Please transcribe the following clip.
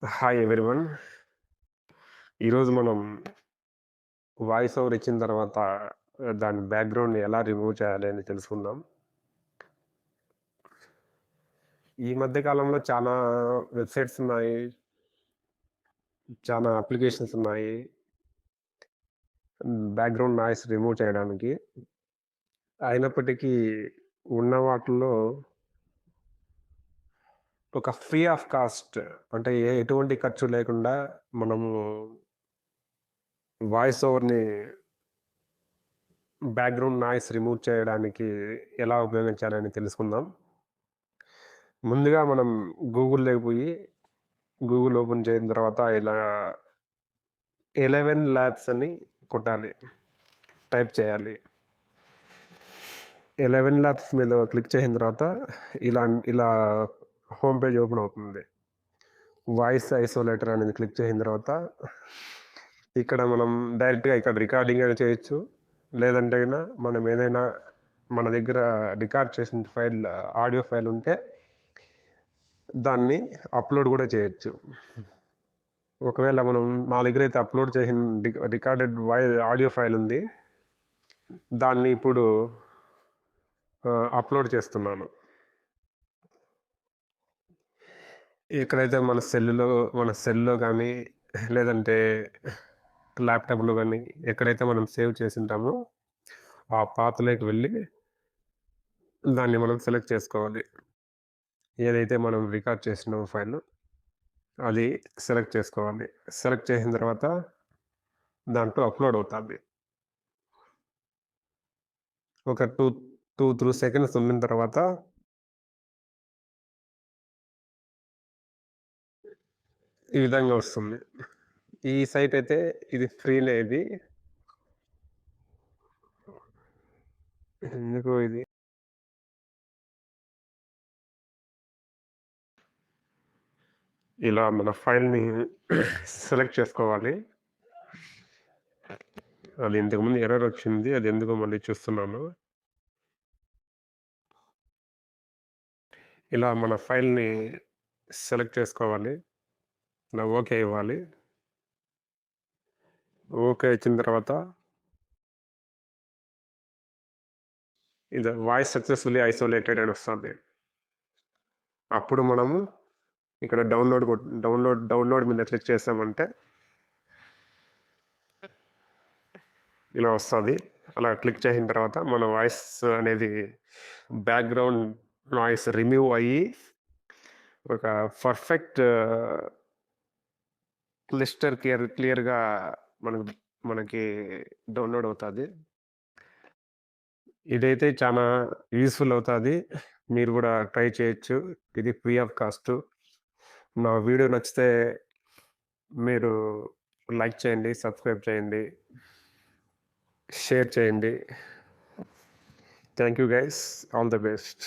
Hi everyone. ఈరోజు మనం voice over ఇచ్చిన తర్వాత దాని బ్యాక్‌గ్రౌండ్‌ని ఎలా రిమూవ్ చేయాలి అని తెలుసుకుందాం. ఈ మధ్య కాలంలో చాలా వెబ్‌సైట్స్ ఉన్నాయి. చాలా అప్లికేషన్స్ ఉన్నాయి. బ్యాక్‌గ్రౌండ్ నాయిస్ రిమూవ్ చేయడానికి. అయినప్పటికీ ఉన్న వాటిల్లో ఒక ఫ్రీ ఆఫ్ కాస్ట్ అంటే ఎటువంటి ఖర్చు లేకుండా మనము వాయిస్ ఓవర్‌ని బ్యాక్‌గ్రౌండ్ నాయిస్ రిమూవ్ చేయడానికి ఎలా ఉపయోగించాలని తెలుసుకుందాం. ముందుగా మనం గూగుల్‌లోకి పోయి, గూగుల్ ఓపెన్ చేసిన తర్వాత ఇలా 11 ల్యాబ్స్ అని కొట్టాలి. టైప్ చేయాలి. 11 ల్యాబ్స్ మీద క్లిక్ చేసిన తర్వాత ఇలా ఇలా హోమ్ పేజ్ ఓపెన్ అవుతుంది. వాయిస్ ఐసోలేటర్ అనేది క్లిక్ చేసిన తర్వాత ఇక్కడ మనం డైరెక్ట్‌గా ఇక్కడ రికార్డింగ్ అయినా చేయొచ్చు. లేదంటే గిన మనం ఏదైనా మన దగ్గర రికార్డ్ చేసిన ఆడియో ఫైల్ ఉంటే దాన్ని అప్‌లోడ్ గూడా చేయొచ్చు. ఒకవేళ మనం మా దగ్గరైతే అప్‌లోడ్ చేసిన రికార్డెడ్ ఆడియో ఫైల్ ఉంది. దాన్ని ఇప్పుడు అప్‌లోడ్ చేస్తున్నాను. ఎక్కడైతే మన సెల్‌లో గానీ, లేదంటే ల్యాప్‌టాప్‌లో గానీ, ఎక్కడైతే మనం సేవ్ చేసుంటామో, ఆ పాత్‌లోకి వెళ్ళి దాన్ని మనం సెలెక్ట్ చేసుకోవాలి. ఏదైతే మనం రికార్డ్ చేసినామో ఫైలు, అది సెలెక్ట్ చేసుకోవాలి. సెలెక్ట్ చేసిన తర్వాత దాంట్లో అప్‌లోడ్ అవుతాది. ఒక 2, 3 సెకండ్స్ ఉండిన తర్వాత ఈ విధంగా వస్తుంది. ఈ సైట్ అయితే ఇది ఫ్రీనే ఇది. ఎందుకో ఇది ఇలా మన ఫైల్‌ని సెలెక్ట్ చేసుకోవాలి. అది ఇంతకుముందు ఎర్రర్ వచ్చింది. అది ఎందుకో మళ్ళీ చూస్తున్నాను. ఇలా మన ఫైల్‌ని సెలెక్ట్ చేసుకోవాలి. ఇలా ఓకే ఇవ్వాలి. ఓకే ఇచ్చిన తర్వాత ఇది వాయిస్ సక్సెస్‌ఫుల్లీ ఐసోలేటెడ్ అని వస్తది. అప్పుడు మనము ఇక్కడ డౌన్‌లోడ్ మీద క్లిక్ చేసామంటే ఇలా వస్తది. అలా క్లిక్ చేసిన తర్వాత మన వాయిస్ అనేది బ్యాక్‌గ్రౌండ్ నాయిస్ రిమూవ్ అయ్యి ఒక పర్ఫెక్ట్ క్లియర్‌గా మనకు మనకి డౌన్‌లోడ్ అవుతాది. ఇదైతే చానా యూజ్‌ఫుల్ అవుతాది. మీరు గూడా ట్రై చేయొచ్చు. ఇది ఫ్రీ ఆఫ్ కాస్టు. నా వీడియో నచ్చితే మీరు లైక్ చేయండి, సబ్స్క్రైబ్ చేయండి, షేర్ చేయండి. Thank you guys. All the best.